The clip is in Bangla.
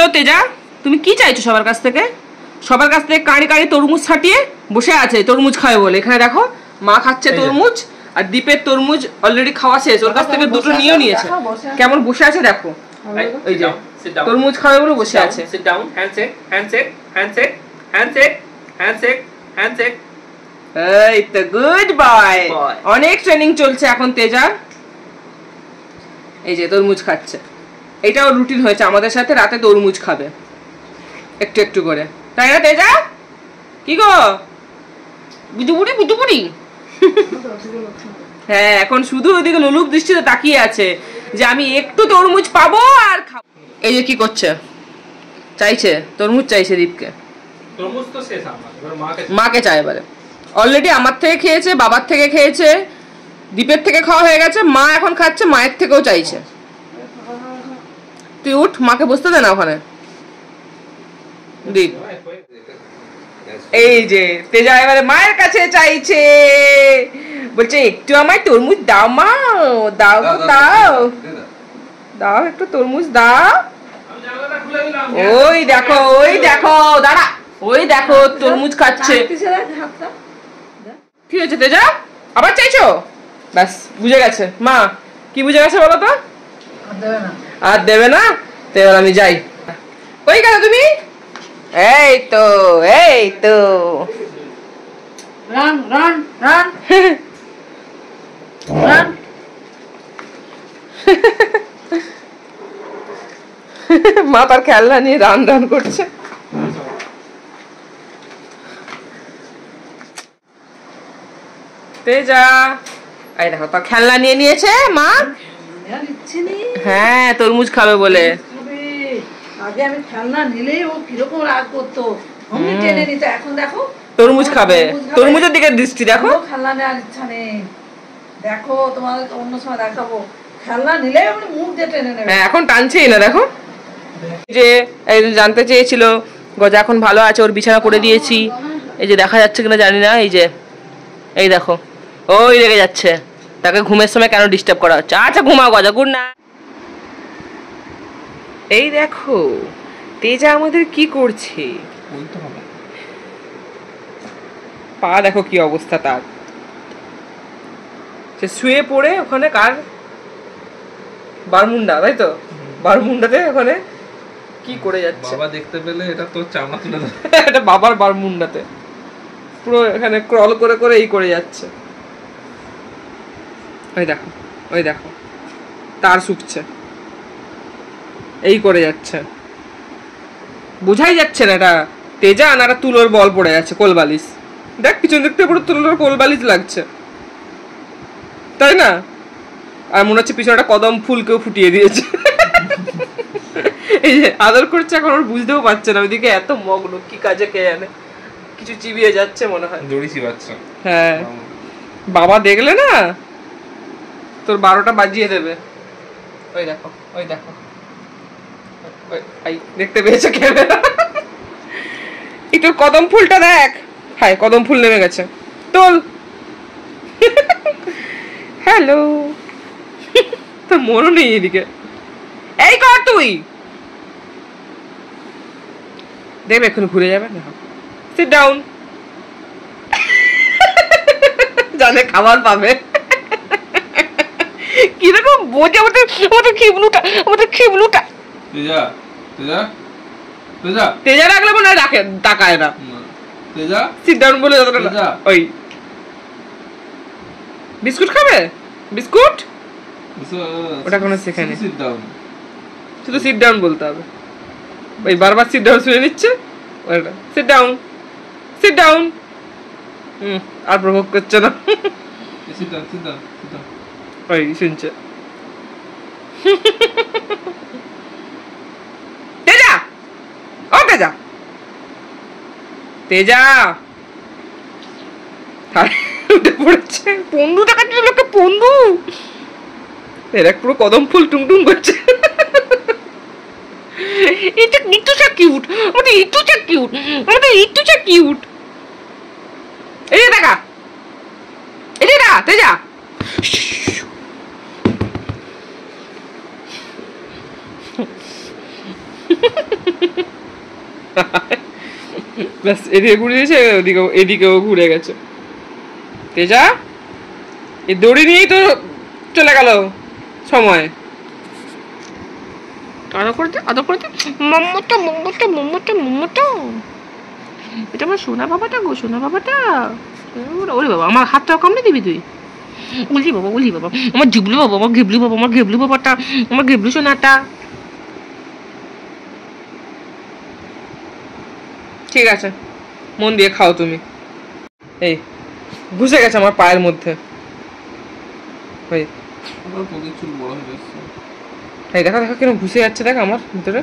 হ্যালো তেজা, তুমি কি চাইছো সবার কাছ থেকে? সবার কাছ থেকে কাঁড়ি কাঁড়ি তরমুজ ছাটিয়ে বসে আছে তরমুজ খাবে বলে। এখানে দেখো মা খাচ্ছে তরমুজ, আর দীপের তরমুজ অলরেডি খাওয়া শেষ, ওর কাছ থেকে দুটো নিয়েও নিয়েছে। কেমন বসে আছে দেখো, এই যে তরমুজ খাবে বলে বসে আছে। Sit down, handshake handshake handshake handshake handshake handshake. এই তো গুড বয়, অনেক ট্রেনিং চলছে এখন তেজার। এই যে তরমুজ খাচ্ছে, এটাও রুটিন হয়েছে আমাদের সাথে, রাতে তরমুজ খাবে একটু একটু করে, তাই না তেজা? কি গো বুঝুবুড়ি বুঝুবুড়ি? হ্যাঁ, এখন শুধু ওইদিকে লোলুপ দৃষ্টিতে তাকিয়ে আছে যে আমি একটু তরমুজ পাবো আর খাবো। এই যে কি করছে, চাইছে তরমুজ, চাইছে দীপকে। তরমুজ তো শেষ আমার, এবার মাকে চাই এবারে। অলরেডি আমার থেকে খেয়েছে, বাবার থেকে খেয়েছে, দীপের থেকে খাওয়া হয়ে গেছে, মা এখন খাচ্ছে, মায়ের থেকেও চাইছে। তুই উঠ, মাকে বসতে দে না ওখানে। দীপ, এই যে তেজা এবারে মায়ের কাছে চাইছে, বলছে একটু আমায় তরমুজ দাও মা, দাও দাও দাও, একটু তরমুজ দাও। ওই দেখো, ওই দেখো, দাঁড়া, ওই দেখো তরমুজ খাচ্ছে। কি হয়েছে তেজা, আবার চাইছো? ব্যাস বুঝে গেছে মা, কি বুঝে গেছে বলো তো? আর দেবে না তো, এবার আমি যাই। কই গেল তুমি? এই তো, এই তো, রান রান রান রান। মা তার খেলনা নিয়ে রান রান করছে। তেজা, এই দেখো তার খেলনা নিয়ে নিয়েছে মা। হ্যাঁ, তরমুজ খাবে বলে। আগে আমি খেলনা নিলেই ও কিরকম রাগ করতো, আমি টেনে নিত, এখন দেখো তরমুজ খাবে। তরমুজের দিকে দৃষ্টি দেখো। খেলনা নেওয়ার ইচ্ছা নেই, দেখো তোমাদের অন্য সময় দেখাবো, খেলনা নিলেই আমি মুখ দিয়ে টেনে নেবে। হ্যাঁ, এখন টানছেই না দেখো। যে জানতে চেয়েছিল গজা এখন ভালো আছে, ওর বিছানা করে দিয়েছি। এই যে দেখা যাচ্ছে কিনা জানি না, এই যে এই দেখো ওই রেগে যাচ্ছে, তাকে ঘুমের সময় কেন ডিস্টার্ব করা হচ্ছে। আচ্ছা ঘুমাও গজা, গুড নাইট। এই দেখো তেজা আমাদের কি করছে, পা দেখো কি অবস্থা তার। সে শুয়ে পড়ে ওখানে কার বারমুন্ডা, তাই তো, বারমুন্ডাতে ওখানে কি করে যাচ্ছে। বাবা দেখতে পেলে এটা তো চামড়া তুলে দেবে। এটা বাবার বারমুন্ডাতে পুরো এখানে ক্রল করে করে এই করে যাচ্ছে। ওই দেখো, ওই দেখো তার শুকছে, এই করে যাচ্ছে, বোঝাই যাচ্ছে না এটা তেজা না, একটা তুলোর বল পড়ে যাচ্ছে, কোলবালিশ। দেখ পিছন দেখতে পুরো তুলোর কোলবালিশ লাগছে, তাই না? আর মনে হচ্ছে পিছনে একটা কদম ফুল কেউ ফুটিয়ে দিয়েছে। এই যে আদর করছে, এখন ওর বুঝতেও পারছে না, ওইদিকে এত মগ্ন কি কাজে কে জানে, কিছু চিবিয়ে যাচ্ছে মনে হয়। দড়ি চিবাচ্ছে। হ্যাঁ, বাবা দেখলে না তোর 12টা বাজিয়ে দেবে। ওই দেখো, ওই দেখো, দেখতে পেয়েছে ক্যামেরা। এই তোর কদম ফুলটা দেখ, হায় কদম ফুল নেমে গেছে, তোল। হ্যালো, তোর মনও নেই এদিকে, এই কর তুই, দেখবে এখন ঘুরে যাবে না। সিট ডাউন, জানে খাবার পাবে। কিরকম বোঝে আমাদের, আমাদের খিবলুটা, আমাদের খিবলুটা। তেজা, তেজা, তেজা, তেজা রাখলে মনে হয় রাখে, তাকায় না। তেজা সিট ডাউন বলে যতটা। ওই বিস্কুট খাবে, বিস্কুট, ওটা কোনো শেখায়নি। সিট ডাউন, শুধু সিট ডাউন বলতে হবে। ওই বারবার সিট ডাউন শুনে নিচ্ছে, ওটা সিট ডাউন, সিট ডাউন। আর প্রভোগ করছে না, sit down, sit down, sit down. ওই শুনছে। তেজা, ও তেজা, তেজা উঠে পড়েছে। পন্দু দেখাচ্ছে লোকে, পন্দু এরা পুরো কদম ফুল টুংটুং করছে। এটা ইটুচা কিউট, আমাদের ইটুচা কিউট, আমাদের ইটুচা কিউট। এই দেখা, এই দেখা তেজা। ব্যাস এদিকে ঘুরে দিয়েছে, এদিকেও ঘুরে গেছে। তেজা এই দড়ি নিয়েই তো চলে গেল সময়। আদর করতে মোমোটা মোমোটা মোমোটা মোমোটা, এটা আমার সোনা বাবাটা গো, সোনা বাবাটা। ওরে বাবা, আমার হাতটাও কামড়ে দিবি তুই? উলি বাবা, উলি বাবা, আমার জুবলু বাবা, আমার ঘেবলু বাবা, আমার ঘেবলু বাবাটা, আমার ঘেবলু সোনাটা। ঠিক আছে, মন দিয়ে খাও তুমি। এই ঘুষে গেছে আমার পায়ের মধ্যে। এই আমার প্রচুর চুল বড় হয়ে যাচ্ছে। এই দেখা দেখা কিরকম ঘুষে যাচ্ছে, দেখ আমার ভিতরে।